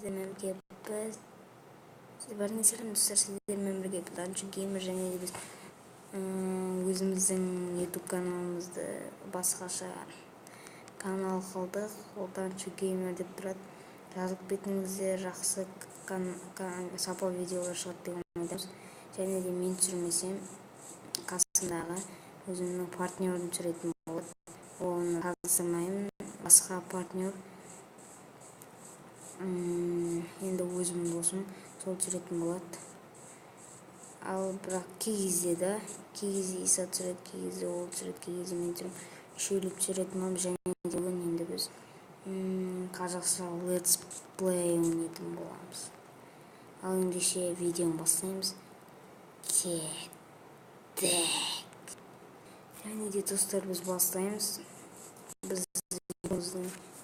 Sizlerмен бірге бәріңе сәлем достар, сіздермен бірге Данчо Геймер және де біз өзіміздің YouTube каналымызды басқаша канал қылдық. Ол Данчо Геймер деп тұрады. Жазып кетіңіздер, жақсы сапалы видеолар шығады деген ойдамыз. Және де мен түсірмесем қасымдағы өзімнің партнерім түсіретін болады. Оны таныстырмаймын, басқа партнер. Енді өзім досым сол түсіретін болады. Ал бірақ кей кезде Иса түсіреді, кей кезде ол түсіреді, кей кезде мен түсіремін. Үшеулеп түсіретін боламыз. Және де бүгін енді біз қазақша Let's Play ойнайтын боламыз. Ал ендеше видеоны бастаймыз. Кеттік. Және де достар, біз бастаймыз. Біз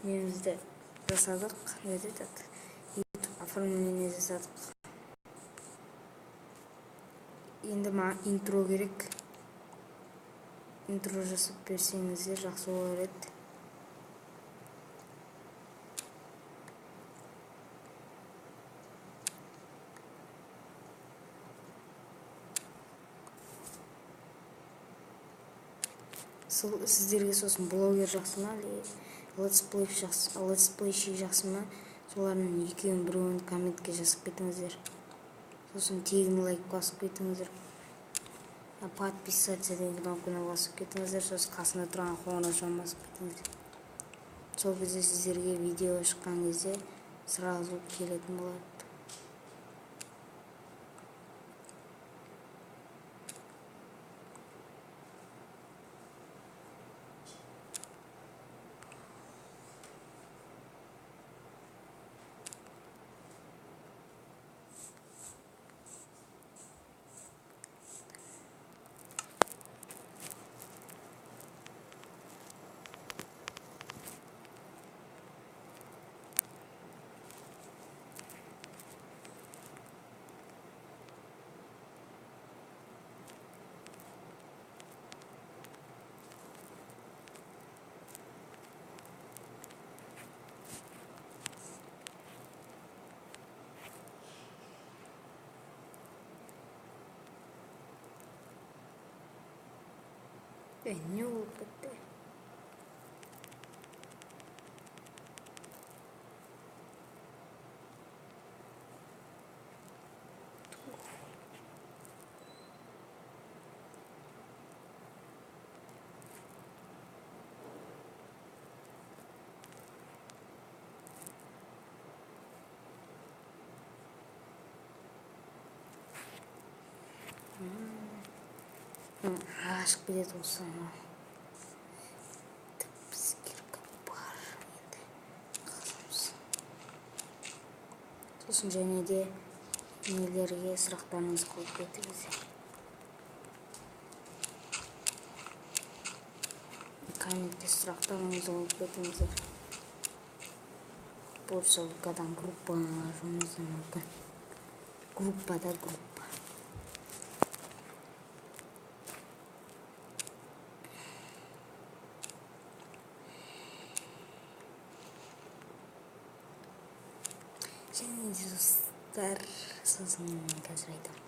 немізді жасадық, YouTube оформление жасадық. Енді маған интро керек. Интро жасап берсеңіздер жақсы болар еді. Сіздерге сосын блогер жақсы ма, Let's Play жақсы ма? Солардың екеуін біреуін комментке жазып кетіңіздер. Сосын тегін лайк басып кетіңіздер. Подписаться деген кнопканы басып кетіңіздер. Сосын қасында тұрған қоңыраушаны басып кетіңіздер. Сол кезде сіздерге видео шыққан кезде сразу келетін болады. Не болып кетті. Ашық кетеді осы. Сосын және де нелерге сұрақтарыңыз қойып кетіңіздер. Комментте сұрақтарыңыз қойып кетіңіздер. Болса бұқадан группаға жұмысы мүмкін. Группа. Және де достар, сосын қазір айтамын.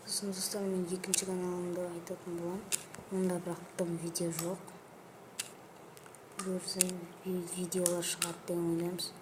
Сосын достар, мен екінші каналымды айтатын болам. Онда бірақ тым видео жоқ. Бұйырса видеолар шығады деген ойлаймыз.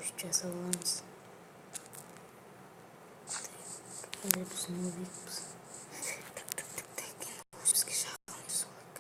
Hoş жасап аламыз. Қазір біздің мобикпіз. Бізге шағын солайық.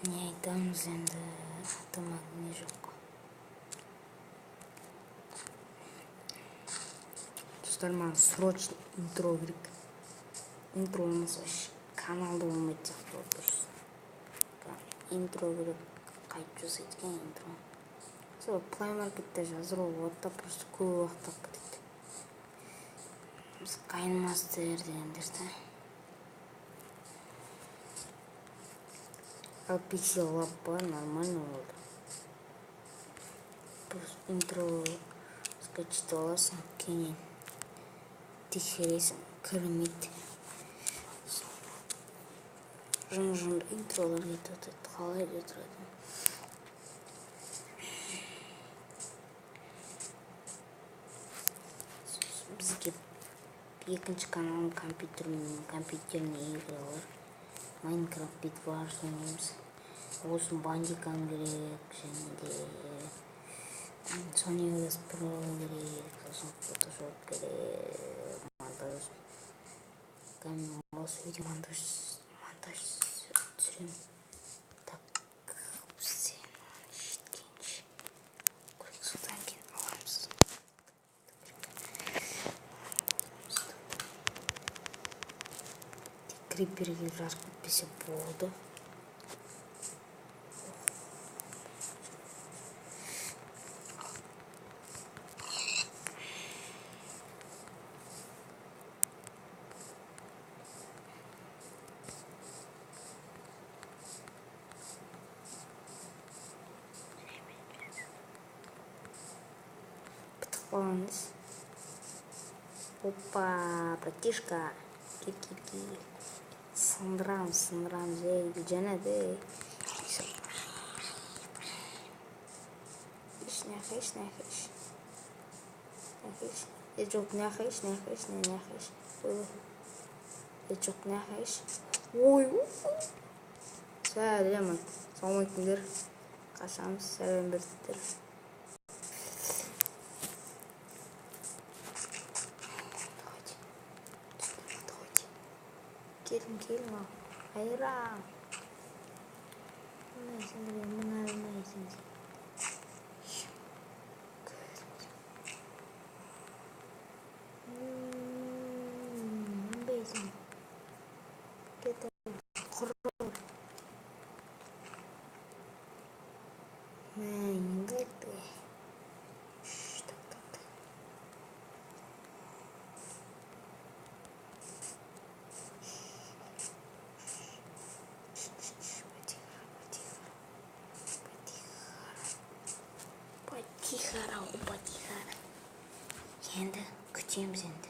Не айтамыз енді, атыма не жоқ. Достар, маған срочно интро керек. Интро болмаса каналда болмайды сияқты болды дұрыс. Интро керек, қайтып жасайды екен интро. Сол Play Market'те жазыруға болады да, просто көп уақыт алып кетеді. Біз Kindmaster дегендерді. Ал Pixel Lab бар, нормально болды. Просто интро скачать аласың, кейін тексересің, кірмейді. Жын-жын интролар кетіп отыр, қалай деп тұрады. Бізге екінші каналым компьютеріне игралар. Майнкрафт Битварс ойнаймыз. Осын Бандикам керек, және де Sony Vegas Pro керек, сосын Photoshop керек, монтаж. Осы видео монтаж түсірем. Так, бізде жеткенше содан кейін аламыз. Криперге жарық кетпесе болды. Бітіп Опа, братишка, кир. Сындырамыз, жанады. Иш. Жоқ, нахиш. Жоқ, нахиш. Ой, сәлем, саламатсыңдар. Қашамыз, сәлем бердіктер. Келін, айра. Мұнайсың. Бейсің. Кеті. Құрыр. Мәйінгі. тихара, опа тихара. Енді күтеміз енді.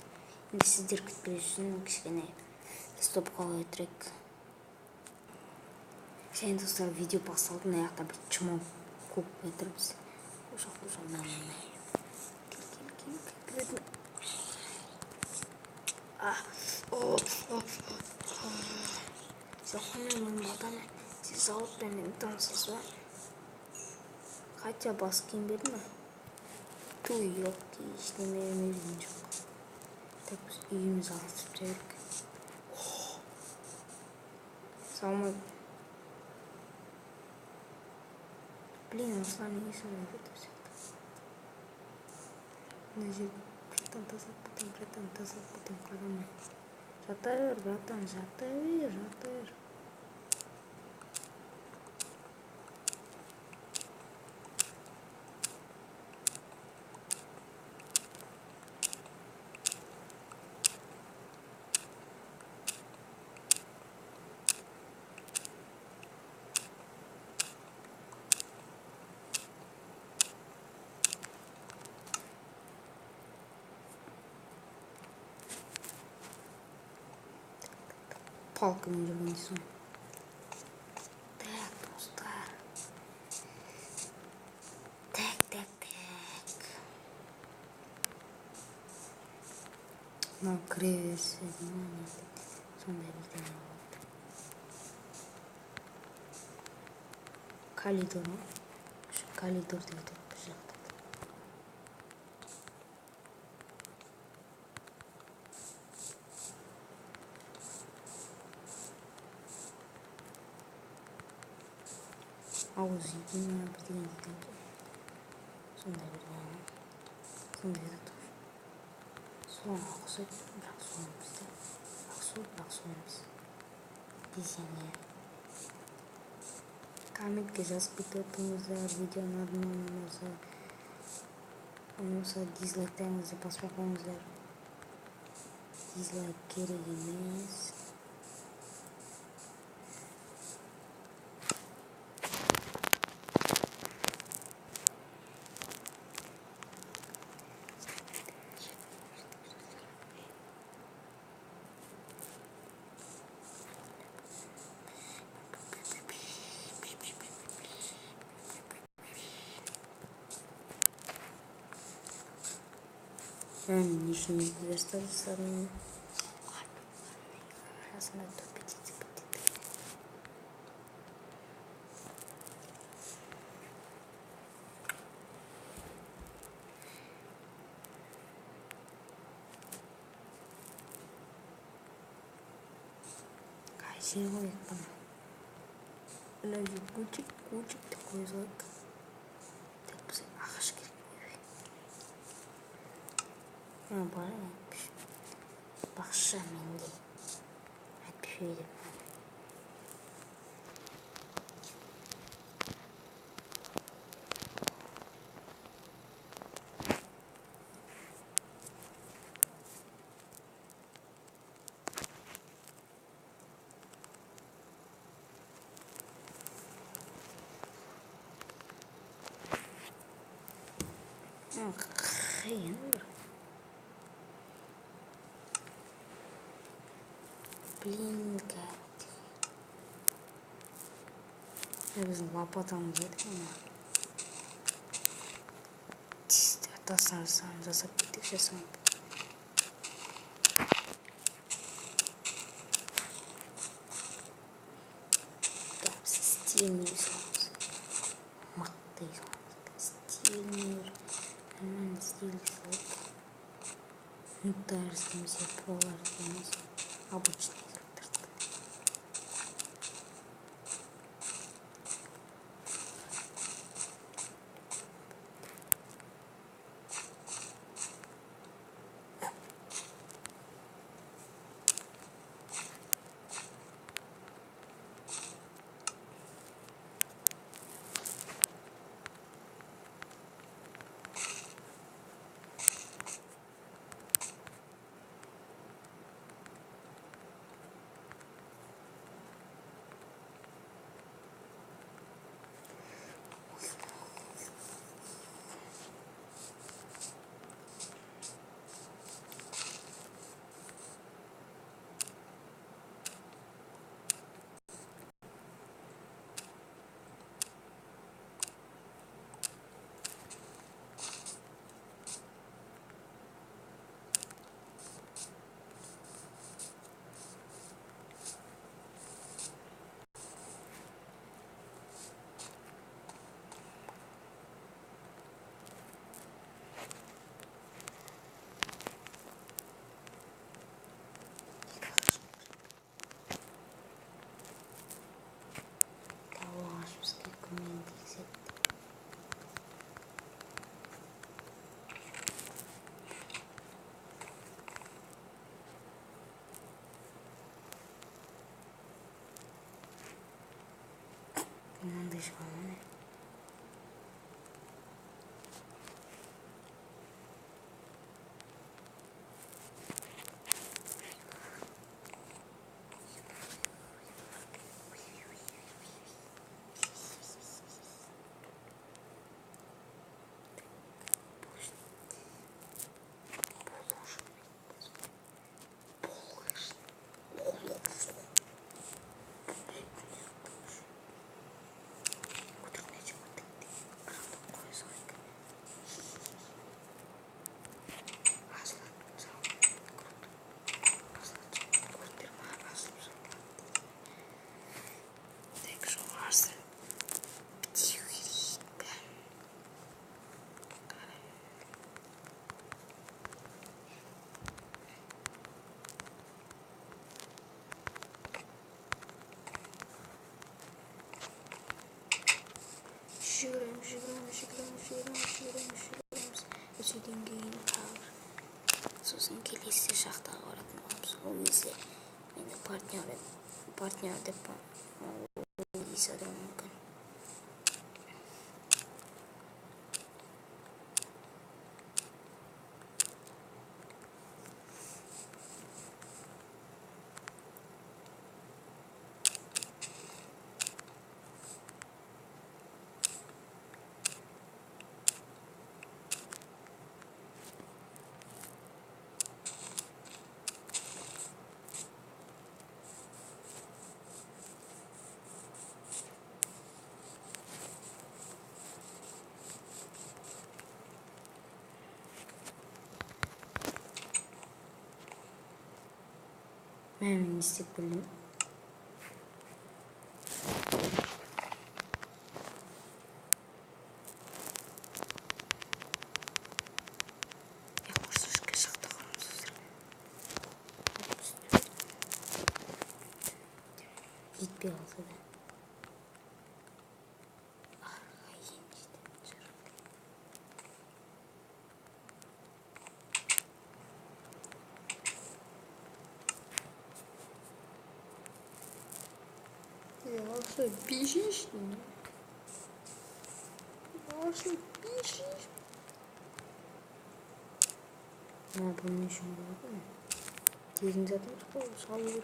Енді сіздер күтпей үшін кішкене стоп қоя тұрайық. Және достар, видео басталды, мына жақта бір чумақ көп кетірміз. Құшақ Зақонмен батаны, сіз зауытпен танысыз ба? Хотя бас киім берді ма? Ту елки, ештеме берген жоқ. Так біз үйіміз алысып жүрік. Салмай. Блин, осылар неге солай кетіп мына жер братан тазалап потом қарамай. Жата бер, братан, жата бер. Палкамен жүрген соң. Так, достар. Так. Мынау кіре берсе, сондай бірдеңе болды. Коридор ма? Коридор дейді бір жақта. Ауыз үйден бірдеңе дейді. Сондай бірдеңе. Сондай да тұр. Соған ұқсайды, бірақ соғымыз да. Бірақ соғымыз. Десене. Комментке жазып кетіп видеоның адынан ұнаса дизлайктарыңызды баспай қойыңыздар. Дизлайк керек емес. Нижний верстак сами. Сейчас мы тупить. Кайсего их там? Лежит кучик такой злой. Так пусть ахашки. Бар бақша менде айтып жіберем. Қиын бір. Блин, как. Біздің лопатамыз еді ма? Тастан жасап кеттік жасам. Стильный соус. Мықты соус. Стильный. Нормально стильный соус. Нутарский, поларский, обычный. мындай шығамын. Өсуден кейін сосын келесі шақтаға баратын боламыз. Ол кезде мені партнер деп естуі мүмкін. Мен істеп білдім. Жетпей қалса да. Что, бежишь? Что, бежишь? Bunu işim var mı? Yerin zaten sallıyor.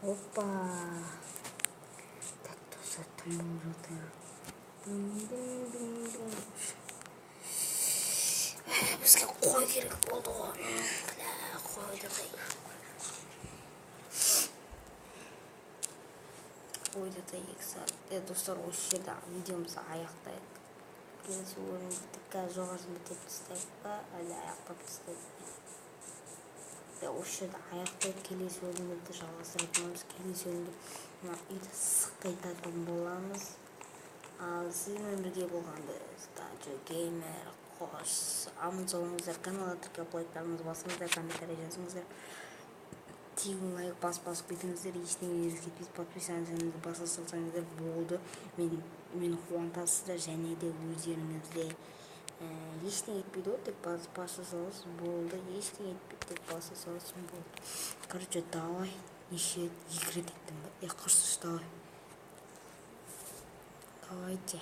Опа! Так тосаттым болжоты. Бізге қой керек болды ғой. Қойды да 2 saat. Достар, осы жерде видеомызды аяқтайық. Келесі бөлімді қазір жоғарысын бітеп тастайық па, әлі аяқтап тастайық. Осы жерде аяқтайық, келесі бөлімді жалғастыратын боламыз. Келесі бөлімде үйді сықайтатын боламыз. Ал сізбен бірге болғанды Станчо Геймер қош. Аман болыңыздар. Каналға тіркеліп лайктарыңызды басыңыздар, комментарий жазыңыздар. Тегін лайк басып кетіңіздер, ештеңеңіз кетпейді. Подписаңызды баса салсаңыздар болды. Мені қуантасыздар, және де өздеріңізде ештеңе етпейді ғой, тек баса саласыз болды. Ештеңе етпейді, тек баса саласыз болды. Короче, давай. Неше 2 рет еттім ба? Құрсыш, давай. Давайте.